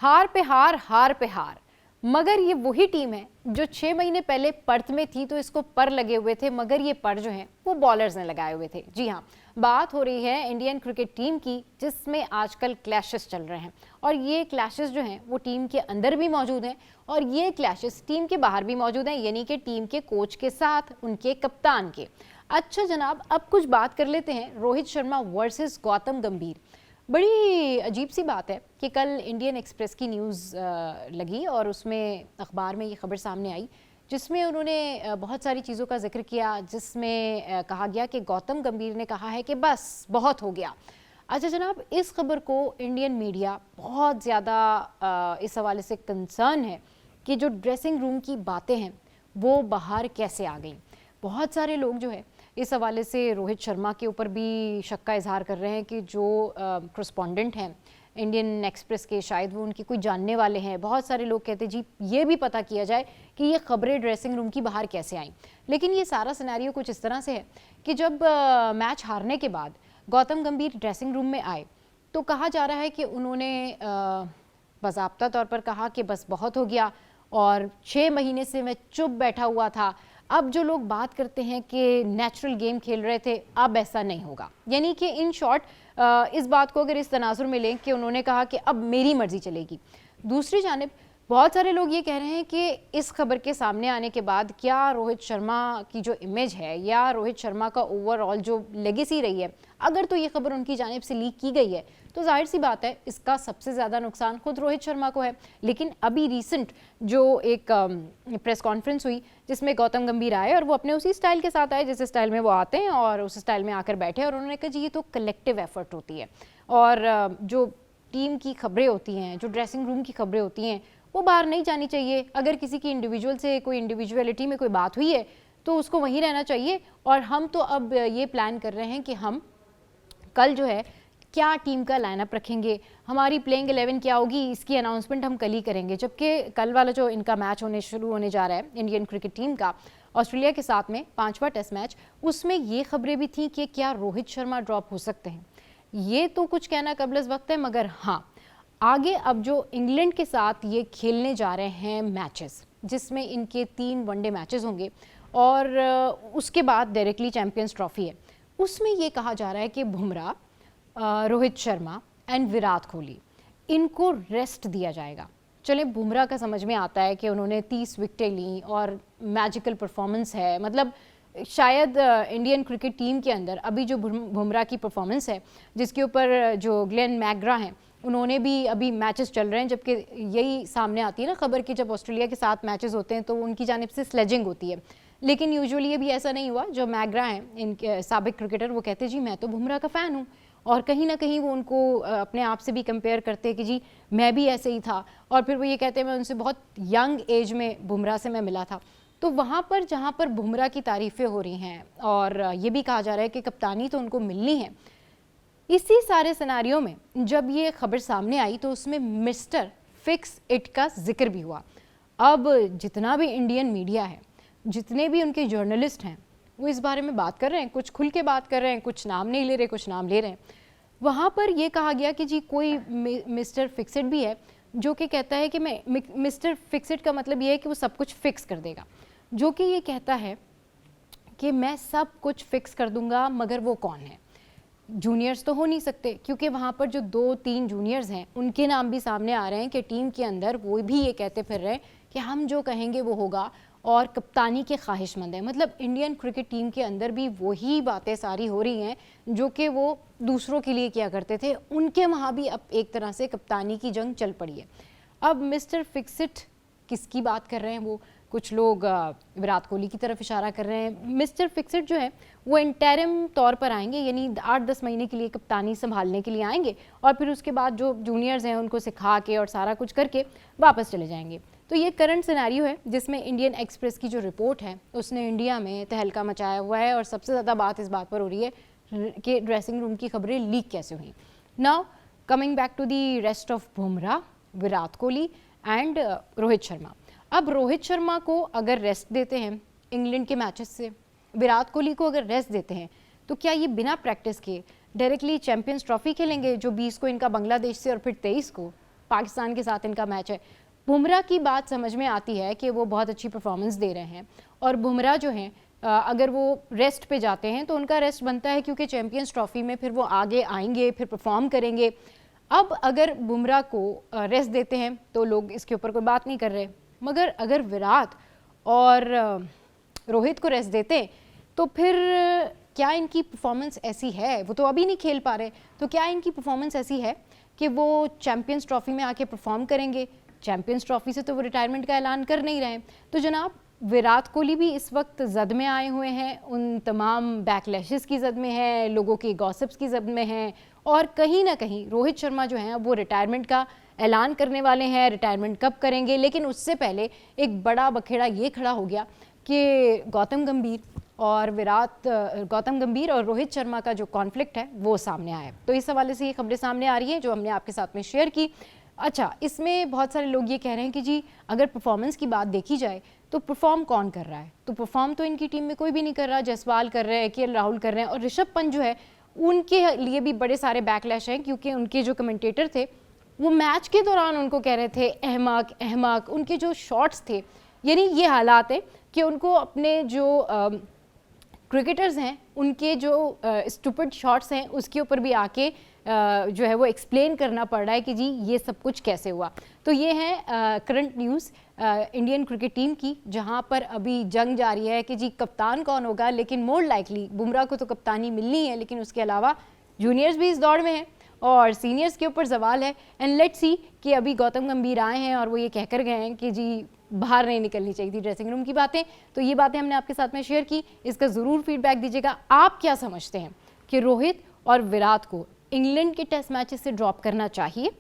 हार पे हार, हार पे हार। मगर ये वही टीम है जो 6 महीने पहले पर्थ में थी तो इसको पर लगे हुए थे, मगर ये पर जो हैं वो बॉलर्स ने लगाए हुए थे। जी हाँ, बात हो रही है इंडियन क्रिकेट टीम की, जिसमें आजकल क्लैशेस चल रहे हैं और ये क्लैशेस जो हैं वो टीम के अंदर भी मौजूद हैं और ये क्लैशेस टीम के बाहर भी मौजूद हैं, यानी कि टीम के कोच के साथ उनके कप्तान के। अच्छा जनाब, अब कुछ बात कर लेते हैं रोहित शर्मा वर्सेस गौतम गंभीर। बड़ी अजीब सी बात है कि कल इंडियन एक्सप्रेस की न्यूज़ लगी और उसमें अखबार में ये खबर सामने आई जिसमें उन्होंने बहुत सारी चीज़ों का जिक्र किया, जिसमें कहा गया कि गौतम गंभीर ने कहा है कि बस बहुत हो गया। अच्छा जनाब, इस खबर को इंडियन मीडिया बहुत ज़्यादा इस हवाले से कंसर्न है कि जो ड्रेसिंग रूम की बातें हैं वो बाहर कैसे आ गई। बहुत सारे लोग जो है इस हवाले से रोहित शर्मा के ऊपर भी शक का इजहार कर रहे हैं कि जो करस्पॉन्डेंट हैं इंडियन एक्सप्रेस के, शायद वो उनके कोई जानने वाले हैं। बहुत सारे लोग कहते हैं जी ये भी पता किया जाए कि ये खबरें ड्रेसिंग रूम की बाहर कैसे आईं। लेकिन ये सारा सिनेरियो कुछ इस तरह से है कि जब मैच हारने के बाद गौतम गंभीर ड्रेसिंग रूम में आए तो कहा जा रहा है कि उन्होंने बाज़ाब्ता तौर पर कहा कि बस बहुत हो गया और 6 महीने से मैं चुप बैठा हुआ था। अब जो लोग बात करते हैं कि नेचुरल गेम खेल रहे थे, अब ऐसा नहीं होगा। यानी कि इन शॉर्ट इस बात को अगर इस तनाजुर में लें कि उन्होंने कहा कि अब मेरी मर्जी चलेगी। दूसरी जानिब बहुत सारे लोग ये कह रहे हैं कि इस खबर के सामने आने के बाद क्या रोहित शर्मा की जो इमेज है या रोहित शर्मा का ओवरऑल जो लेगेसी रही है, अगर तो ये खबर उनकी जानिब से लीक की गई है तो जाहिर सी बात है इसका सबसे ज़्यादा नुकसान खुद रोहित शर्मा को है। लेकिन अभी रिसेंट जो एक प्रेस कॉन्फ्रेंस हुई जिसमें गौतम गंभीर आए और वो अपने उसी स्टाइल के साथ आए जिस स्टाइल में वो आते हैं और उस स्टाइल में आकर बैठे और उन्होंने कहा जी ये तो कलेक्टिव एफर्ट होती है और जो टीम की खबरें होती हैं, जो ड्रेसिंग रूम की खबरें होती हैं, वो बाहर नहीं जानी चाहिए। अगर किसी की इंडिविजुअल से कोई इंडिविजुअलिटी में कोई बात हुई है तो उसको वहीं रहना चाहिए। और हम तो अब ये प्लान कर रहे हैं कि हम कल जो है क्या टीम का लाइनअप रखेंगे, हमारी प्लेइंग 11 क्या होगी, इसकी अनाउंसमेंट हम कल ही करेंगे। जबकि कल वाला जो इनका मैच शुरू होने जा रहा है इंडियन क्रिकेट टीम का ऑस्ट्रेलिया के साथ में 5वां टेस्ट मैच, उसमें ये खबरें भी थी कि क्या रोहित शर्मा ड्रॉप हो सकते हैं। ये तो कुछ कहना कबल वक्त है, मगर हाँ आगे अब जो इंग्लैंड के साथ ये खेलने जा रहे हैं मैचेस, जिसमें इनके 3 वनडे मैचेस होंगे और उसके बाद डायरेक्टली चैंपियंस ट्रॉफी है, उसमें ये कहा जा रहा है कि बुमराह, रोहित शर्मा एंड विराट कोहली इनको रेस्ट दिया जाएगा। चले बुमराह का समझ में आता है कि उन्होंने 30 विकेटें ली और मैजिकल परफॉर्मेंस है, मतलब शायद इंडियन क्रिकेट टीम के अंदर अभी जो बुमराह की परफॉर्मेंस है, जिसके ऊपर जो ग्लेन मैकग्रा हैं उन्होंने भी अभी मैचेस चल रहे हैं, जबकि यही सामने आती है ना खबर कि जब ऑस्ट्रेलिया के साथ मैचेस होते हैं तो उनकी जानिब से स्लेजिंग होती है। लेकिन यूजुअली ये भी ऐसा नहीं हुआ। जो मैकग्रा हैं इनके साबिक क्रिकेटर, वो कहते हैं जी मैं तो बुमराह का फ़ैन हूँ और कहीं ना कहीं वो उनको अपने आप से भी कंपेयर करते हैं कि जी मैं भी ऐसे ही था। और फिर वो ये कहते हैं मैं उनसे बहुत यंग एज में बुमराह से मैं मिला था। तो वहाँ पर जहाँ पर बुमराह की तारीफ़ें हो रही हैं और ये भी कहा जा रहा है कि कप्तानी तो उनको मिलनी है, इसी सारे सिनारियों में जब ये खबर सामने आई तो उसमें मिस्टर फिक्स इट का जिक्र भी हुआ। अब जितना भी इंडियन मीडिया है, जितने भी उनके जर्नलिस्ट हैं, वो इस बारे में बात कर रहे हैं, कुछ खुल के बात कर रहे हैं, कुछ नाम नहीं ले रहे, कुछ नाम ले रहे हैं। वहाँ पर ये कहा गया कि जी कोई मिस्टर फिक्सिट भी है जो कि कहता है कि मैं मिस्टर फिक्सिट का मतलब ये है कि वो सब कुछ फिक्स कर देगा, जो कि ये कहता है कि मैं सब कुछ फिक्स कर दूंगा। मगर वो कौन है? जूनियर्स तो हो नहीं सकते, क्योंकि वहाँ पर जो 2-3 जूनियर्स हैं उनके नाम भी सामने आ रहे हैं कि टीम के अंदर वो भी ये कहते फिर रहे हैं कि हम जो कहेंगे वो होगा और कप्तानी के ख्वाहिशमंद है। मतलब इंडियन क्रिकेट टीम के अंदर भी वही बातें सारी हो रही हैं जो कि वो दूसरों के लिए किया करते थे, उनके वहाँ भी अब एक तरह से कप्तानी की जंग चल पड़ी है। अब मिस्टर फिक्सिट किसकी बात कर रहे हैं? वो कुछ लोग विराट कोहली की तरफ इशारा कर रहे हैं। मिस्टर फिक्सिट जो है वो इंटरिम तौर पर आएंगे, यानी 8-10 महीने के लिए कप्तानी संभालने के लिए आएंगे और फिर उसके बाद जो जूनियर्स हैं उनको सिखा के और सारा कुछ करके वापस चले जाएंगे। तो ये करंट सिनेरियो है जिसमें इंडियन एक्सप्रेस की जो रिपोर्ट है उसने इंडिया में तहलका मचाया हुआ है और सबसे ज़्यादा बात इस बात पर हो रही है कि ड्रेसिंग रूम की खबरें लीक कैसे हुई। Now coming back to the rest of Bumrah, Virat Kohli and Rohit Sharma. अब रोहित शर्मा को अगर रेस्ट देते हैं इंग्लैंड के मैचेस से, विराट कोहली को अगर रेस्ट देते हैं, तो क्या ये बिना प्रैक्टिस के डायरेक्टली चैंपियंस ट्रॉफी खेलेंगे जो 20 को इनका बांग्लादेश से और फिर 23 को? पाकिस्तान के साथ इनका मैच है। बुमराह की बात समझ में आती है कि वो बहुत अच्छी परफॉर्मेंस दे रहे हैं और बुमराह जो हैं अगर वो रेस्ट पे जाते हैं तो उनका रेस्ट बनता है, क्योंकि चैंपियंस ट्रॉफी में फिर वो आगे आएंगे, फिर परफॉर्म करेंगे। अब अगर बुमराह को रेस्ट देते हैं तो लोग इसके ऊपर कोई बात नहीं कर रहे, मगर अगर विराट और रोहित को रेस्ट देते तो फिर क्या इनकी परफॉर्मेंस ऐसी है, वो तो अभी नहीं खेल पा रहे, तो क्या इनकी परफॉर्मेंस ऐसी है कि वो चैंपियंस ट्रॉफी में आके परफॉर्म करेंगे? चैंपियंस ट्रॉफी से तो वो रिटायरमेंट का ऐलान कर नहीं रहे। तो जनाब विराट कोहली भी इस वक्त जद में आए हुए हैं, उन तमाम बैकलैशेस की जद में है, लोगों की गॉसिप्स की जद में हैं, और कहीं ना कहीं रोहित शर्मा जो हैं वो रिटायरमेंट का ऐलान करने वाले हैं। रिटायरमेंट कब करेंगे, लेकिन उससे पहले एक बड़ा बखेड़ा ये खड़ा हो गया कि गौतम गंभीर और रोहित शर्मा का जो कॉन्फ्लिक्ट है वो सामने आया। तो इस हवाले से ये खबरें सामने आ रही हैं जो हमने आपके साथ में शेयर की। अच्छा, इसमें बहुत सारे लोग ये कह रहे हैं कि जी अगर परफॉर्मेंस की बात देखी जाए तो परफॉर्म कौन कर रहा है? तो परफॉर्म तो इनकी टीम में कोई भी नहीं कर रहा। जायसवाल कर रहे हैं, केएल राहुल कर रहे हैं, और ऋषभ पंत जो है उनके लिए भी बड़े सारे बैकलैश हैं, क्योंकि उनके जो कमेंटेटर थे वो मैच के दौरान उनको कह रहे थे अहमक अहमक। उनके जो शॉट्स थे, यानी ये हालात है कि उनको अपने जो क्रिकेटर्स हैं उनके जो स्टूपिड शॉट्स हैं उसके ऊपर भी आके जो है वो एक्सप्लेन करना पड़ रहा है कि जी ये सब कुछ कैसे हुआ। तो ये है current news Indian cricket team की, जहां पर अभी जंग जारी है कि जी कप्तान कौन होगा। लेकिन मोर लाइकली बुमराह को तो कप्तानी मिलनी है, लेकिन उसके अलावा जूनियर्स भी इस दौड़ में हैं और सीनियर्स के ऊपर सवाल है। एंड लेट्स सी कि अभी गौतम गंभीर आए हैं और वो ये कहकर गए हैं कि जी बाहर नहीं निकलनी चाहिए थी ड्रेसिंग रूम की बातें। तो ये बातें हमने आपके साथ में शेयर की, इसका ज़रूर फीडबैक दीजिएगा। आप क्या समझते हैं कि रोहित और विराट को इंग्लैंड के टेस्ट मैचेस से ड्रॉप करना चाहिए?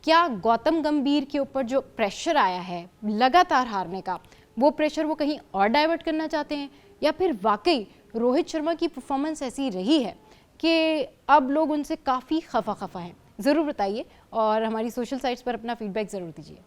क्या गौतम गंभीर के ऊपर जो प्रेशर आया है लगातार हारने का, वो प्रेशर वो कहीं और डाइवर्ट करना चाहते हैं, या फिर वाकई रोहित शर्मा की परफॉर्मेंस ऐसी रही है कि अब लोग उनसे काफ़ी खफा हैं? ज़रूर बताइए और हमारी सोशल साइट्स पर अपना फीडबैक ज़रूर दीजिए।